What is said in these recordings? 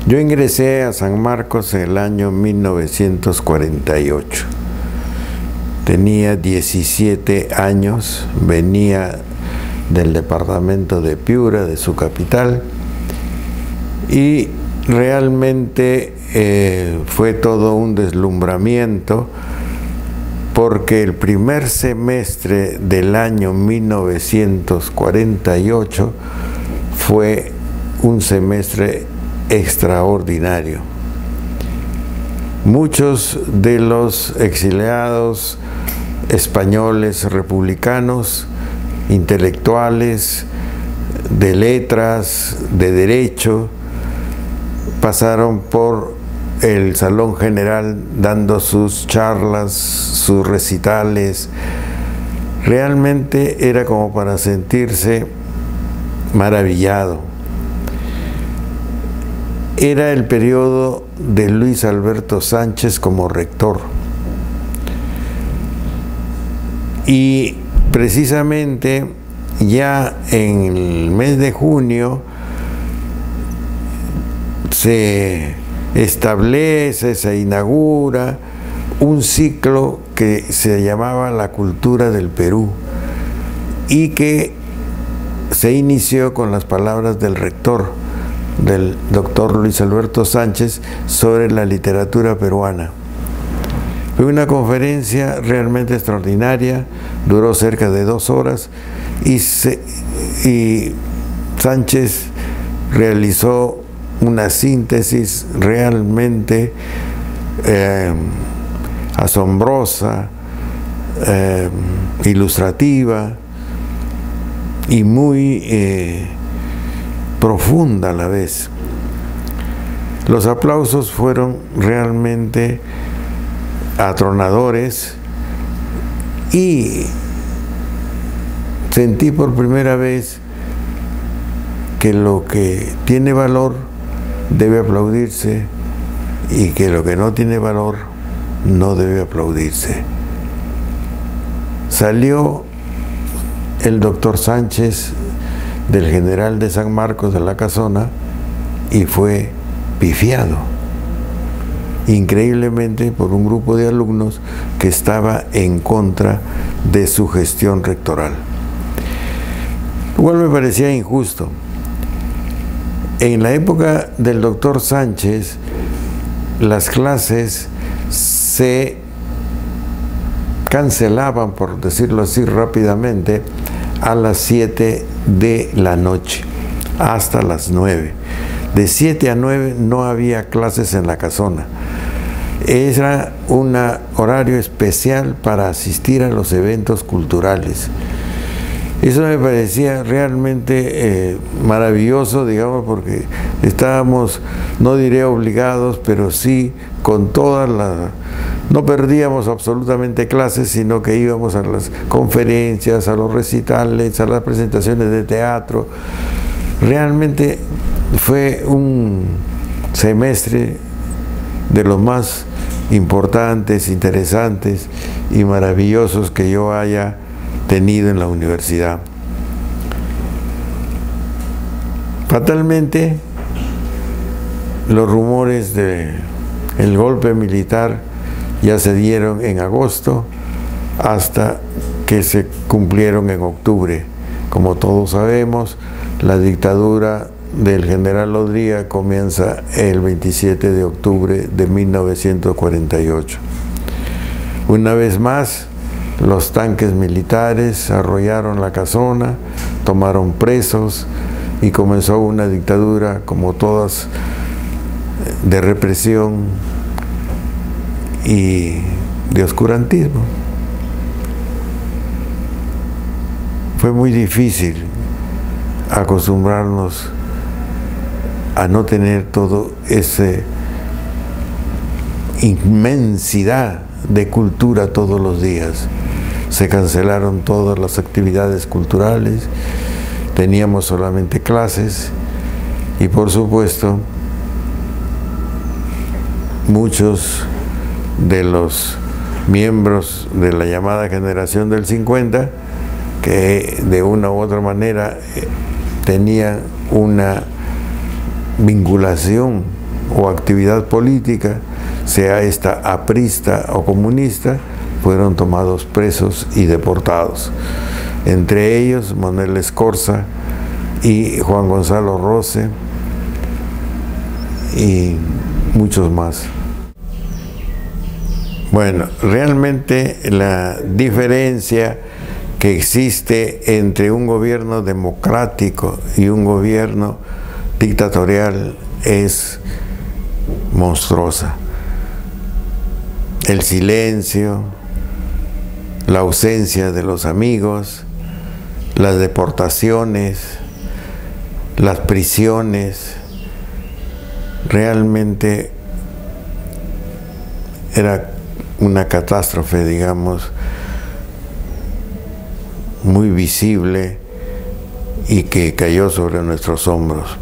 Yo ingresé a San Marcos en el año 1948. Tenía 17 años, venía del departamento de Piura, de su capital, y realmente fue todo un deslumbramiento, porque el primer semestre del año 1948 fue un semestre extraordinario. Muchos de los exiliados españoles republicanos, intelectuales, de letras, de derecho, pasaron por el Salón General dando sus charlas, sus recitales. Realmente era como para sentirse maravillado. Era el periodo de Luis Alberto Sánchez como rector. Y precisamente ya en el mes de junio se establece, se inaugura un ciclo que se llamaba La Cultura del Perú y que se inició con las palabras del rector, del doctor Luis Alberto Sánchez, sobre la literatura peruana. Fue una conferencia realmente extraordinaria, duró cerca de 2 horas y Sánchez realizó una síntesis realmente asombrosa, ilustrativa y muy profunda a la vez. Los aplausos fueron realmente atronadores y sentí por primera vez que lo que tiene valor debe aplaudirse y que lo que no tiene valor no debe aplaudirse. Salió el doctor Sánchez del General de San Marcos de la Casona y fue pifiado, increíblemente, por un grupo de alumnos que estaba en contra de su gestión rectoral. Lo cual me parecía injusto. En la época del doctor Sánchez, las clases se cancelaban, por decirlo así rápidamente, a las 7 de la noche, hasta las 9. De 7 a 9 no había clases en la casona. Era un horario especial para asistir a los eventos culturales. Eso me parecía realmente maravilloso, digamos, porque estábamos, no diré obligados, pero sí con todas las... No perdíamos absolutamente clases, sino que íbamos a las conferencias, a los recitales, a las presentaciones de teatro. Realmente fue un semestre de los más importantes, interesantes y maravillosos que yo haya tenido en la universidad. Fatalmente, los rumores del golpe militar ya se dieron en agosto hasta que se cumplieron en octubre. Como todos sabemos, la dictadura del general Odría comienza el 27 de octubre de 1948. Una vez más, los tanques militares arrollaron la casona, tomaron presos y comenzó una dictadura, como todas, de represión y de oscurantismo. Fue muy difícil acostumbrarnos a no tener todo ese inmensidad de cultura todos los días. Se cancelaron todas las actividades culturales, teníamos solamente clases y, por supuesto, muchos de los miembros de la llamada generación del 50, que de una u otra manera tenían una vinculación o actividad política, sea esta aprista o comunista, fueron tomados presos y deportados. Entre ellos Manuel Escorza y Juan Gonzalo Rose y muchos más. Bueno, realmente la diferencia que existe entre un gobierno democrático y un gobierno dictatorial es monstruosa. El silencio, la ausencia de los amigos, las deportaciones, las prisiones, realmente era una catástrofe, digamos, muy visible y que cayó sobre nuestros hombros.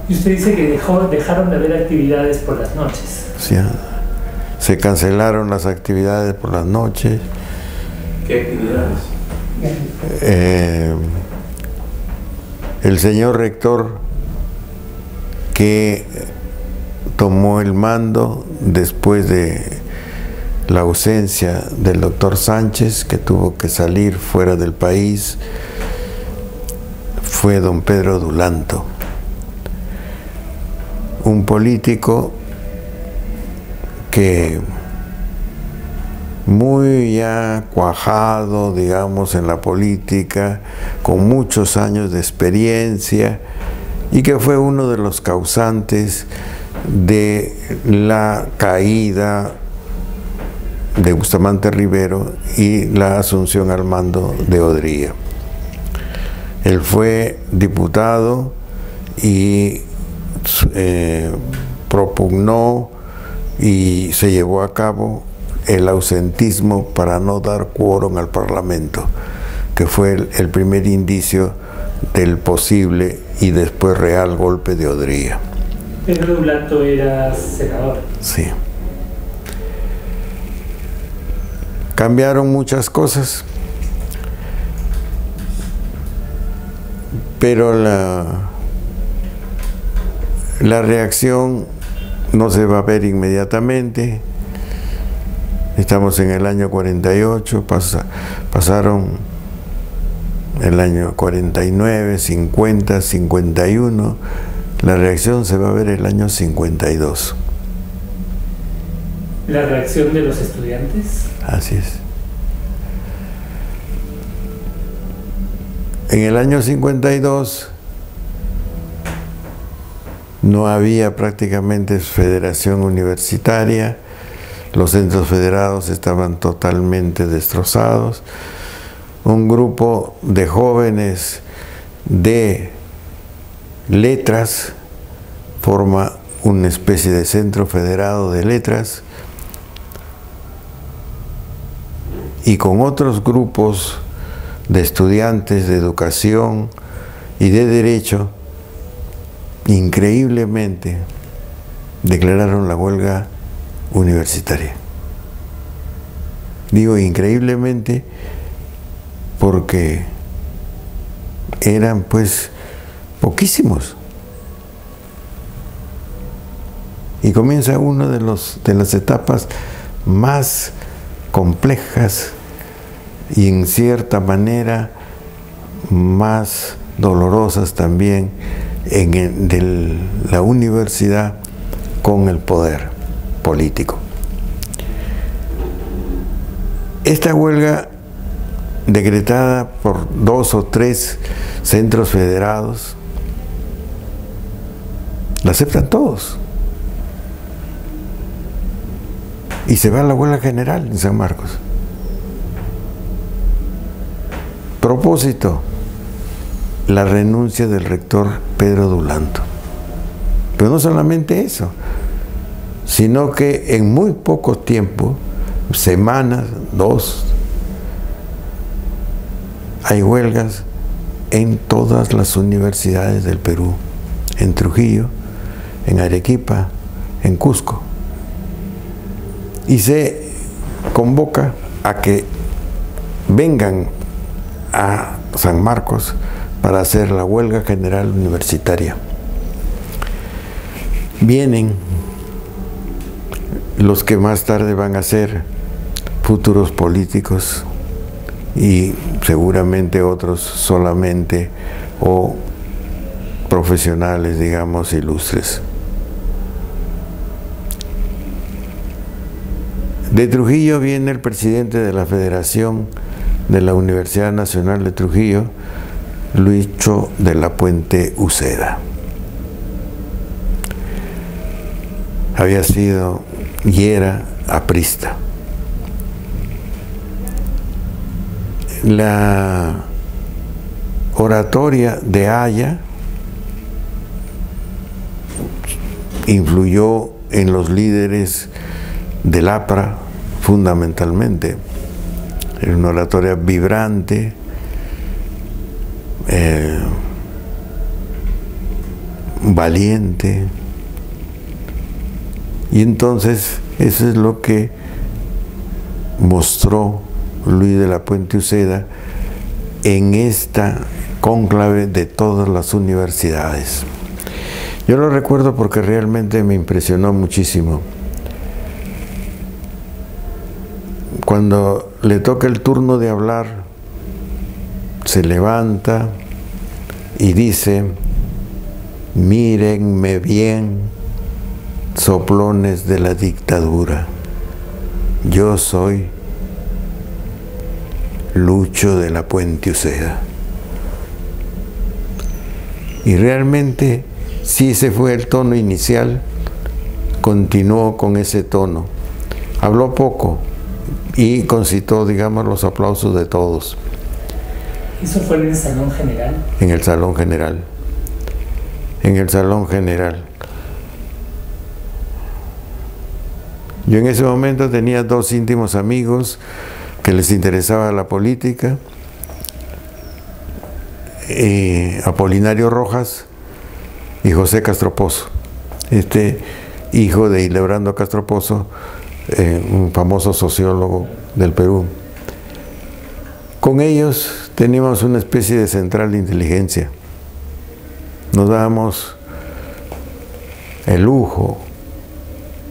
Y usted dice que dejaron de haber actividades por las noches. Sí, se cancelaron las actividades por las noches. ¿Qué actividades? El señor rector, que tomó el mando después de la ausencia del doctor Sánchez, que tuvo que salir fuera del país, fue don Pedro Dulanto, un político que muy ya cuajado, digamos, en la política, con muchos años de experiencia, y que fue uno de los causantes de la caída de Bustamante Rivero y la asunción al mando de Odría. Él fue diputado y propugnó y se llevó a cabo el ausentismo para no dar quórum al Parlamento, que fue el primer indicio del posible y después real golpe de Odría. Pedro Dulanto era senador. Sí. Cambiaron muchas cosas, pero la reacción no se va a ver inmediatamente. Estamos en el año 48, pasaron el año 49, 50, 51. La reacción se va a ver el año 52. ¿La reacción de los estudiantes? Así es. En el año 52 no había prácticamente federación universitaria, los centros federados estaban totalmente destrozados. Un grupo de jóvenes de letras forma una especie de centro federado de letras, y con otros grupos de estudiantes de educación y de derecho, increíblemente declararon la huelga universitaria. Digo increíblemente porque eran pues poquísimos. Y comienza una de las etapas más complejas y en cierta manera más dolorosas también de la universidad con el poder político. Esta huelga, decretada por 2 o 3 centros federados, la aceptan todos. Y se va a la huelga general en San Marcos. Propósito, la renuncia del rector Pedro Dulanto. Pero no solamente eso, sino que en muy poco tiempo, semanas, 2, hay huelgas en todas las universidades del Perú, en Trujillo, en Arequipa, en Cusco. Y se convoca a que vengan a San Marcos para hacer la huelga general universitaria. Vienen los que más tarde van a ser futuros políticos y seguramente otros solamente o profesionales, digamos, ilustres. De Trujillo viene el presidente de la Federación de la Universidad Nacional de Trujillo, Lucho de la Puente Uceda. Había sido y era aprista. La oratoria de Haya influyó en los líderes del APRA fundamentalmente. Era una oratoria vibrante, valiente, y entonces eso es lo que mostró Luis de la Puente Uceda en esta cónclave de todas las universidades. Yo lo recuerdo porque realmente me impresionó muchísimo. Cuando le toca el turno de hablar, se levanta y dice: mírenme bien, soplones de la dictadura, yo soy Lucho de la Puente Uceda. Y realmente, si ese fue el tono inicial, continuó con ese tono. Habló poco y concitó, digamos, los aplausos de todos. ¿Eso fue en el Salón General? En el Salón General. En el Salón General. Yo en ese momento tenía dos íntimos amigos que les interesaba la política, Apolinario Rojas y José Castropozo, hijo de Hildebrando Castropozo, un famoso sociólogo del Perú. Con ellos teníamos una especie de central de inteligencia. Nos dábamos el lujo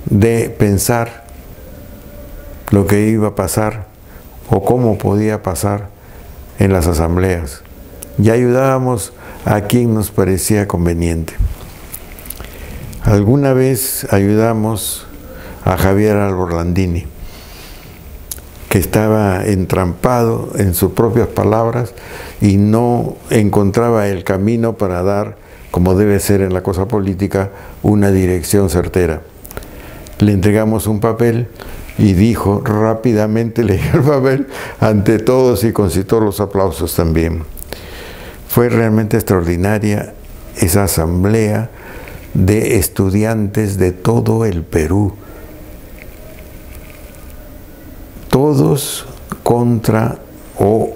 de pensar lo que iba a pasar o cómo podía pasar en las asambleas, y ayudábamos a quien nos parecía conveniente. Alguna vez ayudamos a Javier Alborlandini, que estaba entrampado en sus propias palabras y no encontraba el camino para dar, como debe ser en la cosa política, una dirección certera. Le entregamos un papel y dijo rápidamente, leyó el papel ante todos y concitó los aplausos también. Fue realmente extraordinaria esa asamblea de estudiantes de todo el Perú, todos contra o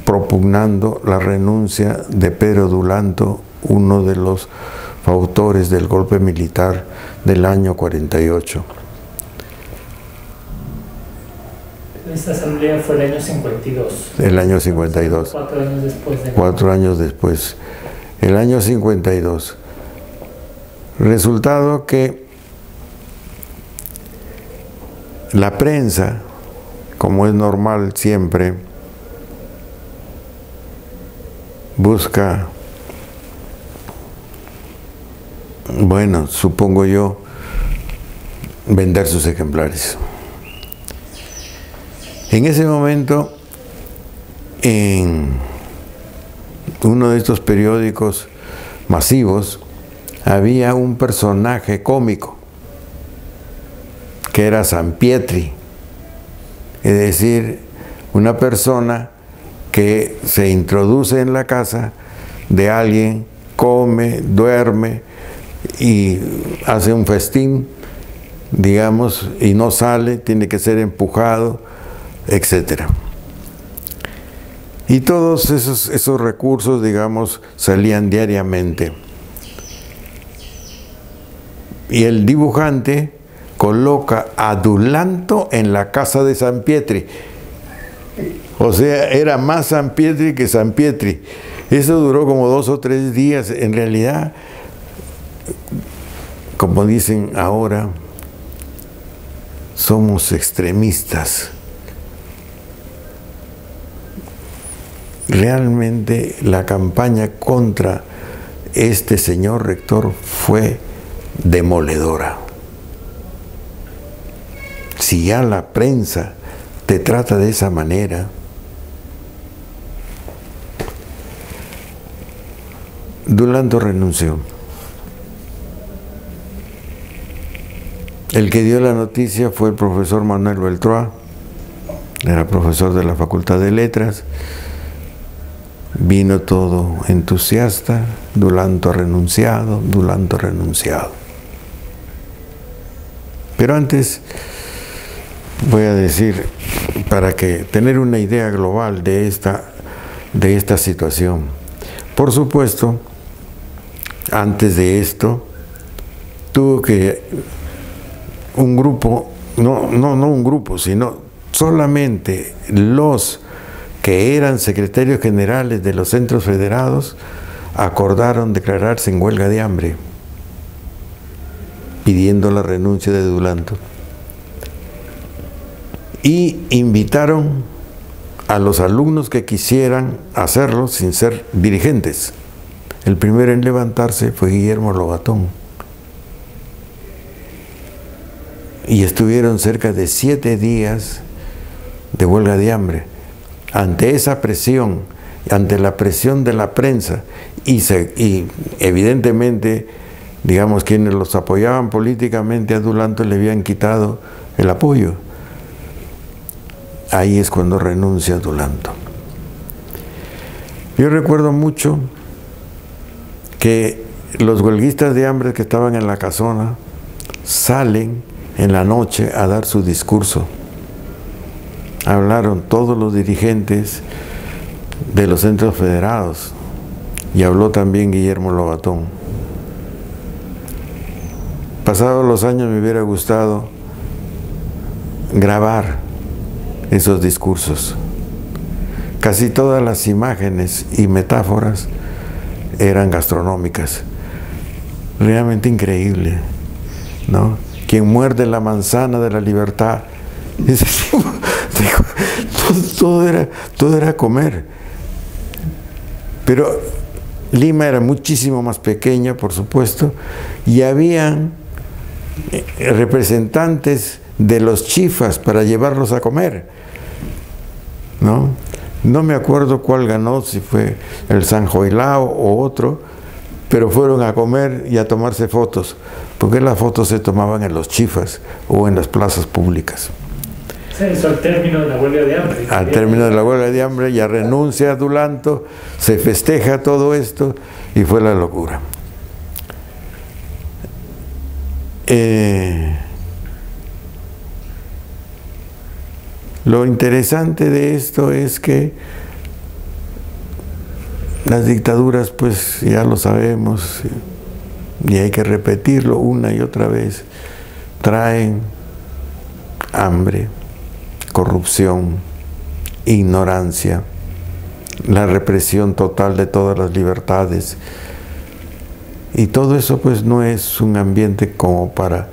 propugnando la renuncia de Pedro Dulanto, uno de los autores del golpe militar del año 48. Esta asamblea fue el año 52. El año 52. 4 años después. 4 años después. El año 52. Resultado que la prensa, como es normal siempre, busca, bueno, supongo yo, vender sus ejemplares. En ese momento, en uno de estos periódicos masivos, había un personaje cómico, que era Sampietri, es decir, una persona que se introduce en la casa de alguien, come, duerme y hace un festín, digamos, y no sale, tiene que ser empujado, etcétera. Y todos esos recursos, digamos, salían diariamente. Y el dibujante coloca a Dulanto en la casa de Sampietri. O sea, era más Sampietri que Sampietri. Eso duró como 2 o 3 días. En realidad, como dicen ahora, somos extremistas. Realmente la campaña contra este señor rector fue demoledora. Si ya la prensa te trata de esa manera, Dulanto renunció. El que dio la noticia fue el profesor Manuel Beltroa, era profesor de la Facultad de Letras. Vino todo entusiasta: Dulanto ha renunciado, Dulanto ha renunciado. Pero antes voy a decir, para que tener una idea global de esta situación. Por supuesto, antes de esto, tuvo que un grupo, no un grupo, sino solamente los que eran secretarios generales de los centros federados, acordaron declararse en huelga de hambre, pidiendo la renuncia de Dulanto. Y invitaron a los alumnos que quisieran hacerlo sin ser dirigentes. El primero en levantarse fue Guillermo Lobatón. Y estuvieron cerca de 7 días de huelga de hambre. Ante esa presión, ante la presión de la prensa y evidentemente, digamos, quienes los apoyaban políticamente a Dulanto le habían quitado el apoyo. Ahí es cuando renuncia Dulanto. Yo recuerdo mucho que los huelguistas de hambre que estaban en la casona salen en la noche a dar su discurso. Hablaron todos los dirigentes de los centros federados y habló también Guillermo Lobatón. Pasados los años me hubiera gustado grabar esos discursos. Casi todas las imágenes y metáforas eran gastronómicas. Realmente increíble, ¿no? Quien muerde la manzana de la libertad. Todo era comer. Pero Lima era muchísimo más pequeña, por supuesto, y habían representantes de los chifas para llevarlos a comer, ¿no? No me acuerdo cuál ganó, si fue el San Joilao o otro, pero fueron a comer y a tomarse fotos, porque las fotos se tomaban en los chifas o en las plazas públicas. Eso al término de la huelga de hambre. Al término de la huelga de hambre ya renuncia a Dulanto, se festeja todo esto y fue la locura. Lo interesante de esto es que las dictaduras, pues ya lo sabemos, y hay que repetirlo una y otra vez, traen hambre, corrupción, ignorancia, la represión total de todas las libertades. Y todo eso pues no es un ambiente como para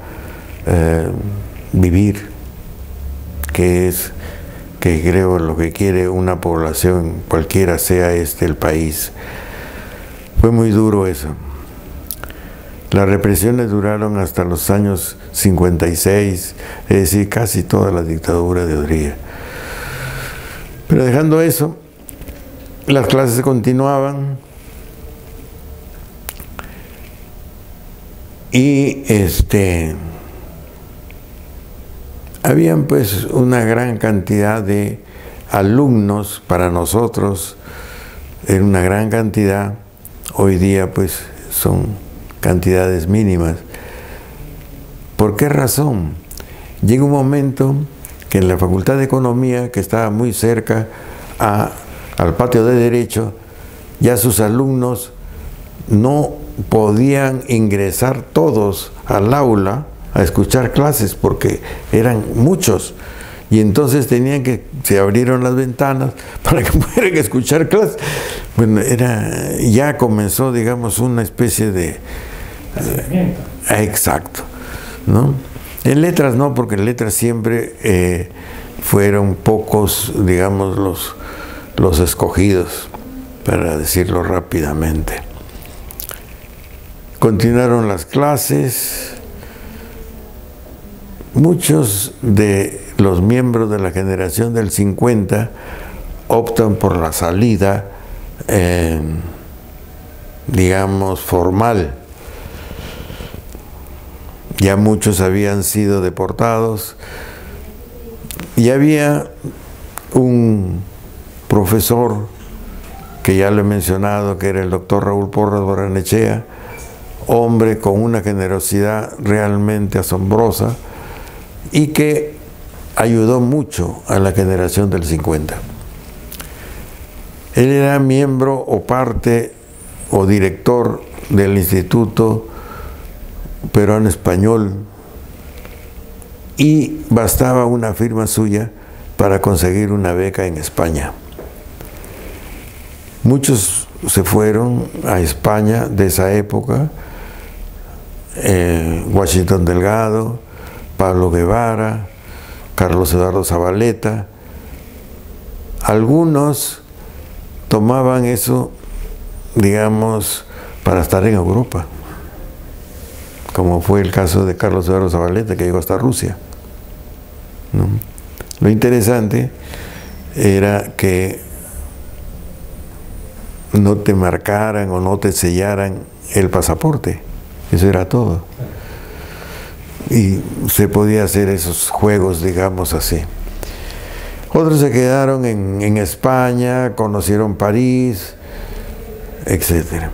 vivir, que creo lo que quiere una población, cualquiera sea el país. Fue muy duro eso. Las represiones duraron hasta los años 56, es decir, casi toda la dictadura de Odría. Pero dejando eso, las clases continuaban y habían pues una gran cantidad de alumnos para nosotros, era una gran cantidad. Hoy día pues son cantidades mínimas. ¿Por qué razón? Llega un momento que en la Facultad de Economía, que estaba muy cerca al patio de Derecho, ya sus alumnos no podían ingresar todos al aula a escuchar clases porque eran muchos, y entonces se abrieron las ventanas para que pudieran escuchar clases. Bueno, ya comenzó, digamos, una especie de Exacto, ¿no? En letras no, porque en letras siempre fueron pocos, digamos, los escogidos, para decirlo rápidamente. Continuaron las clases. Muchos de los miembros de la generación del 50 optan por la salida, digamos, formal. Ya muchos habían sido deportados y había un profesor que ya lo he mencionado, que era el doctor Raúl Porras Barrenechea, hombre con una generosidad realmente asombrosa y que ayudó mucho a la generación del 50. Él era miembro o parte o director del Instituto Peruano Español y bastaba una firma suya para conseguir una beca en España. Muchos se fueron a España de esa época, Washington Delgado, Pablo Guevara, Carlos Eduardo Zabaleta. Algunos tomaban eso, digamos, para estar en Europa, como fue el caso de Carlos Eduardo Zabaleta, que llegó hasta Rusia, ¿no? Lo interesante era que no te marcaran o no te sellaran el pasaporte. Eso era todo. Y se podía hacer esos juegos, digamos así. Otros se quedaron en España, conocieron París, etcétera.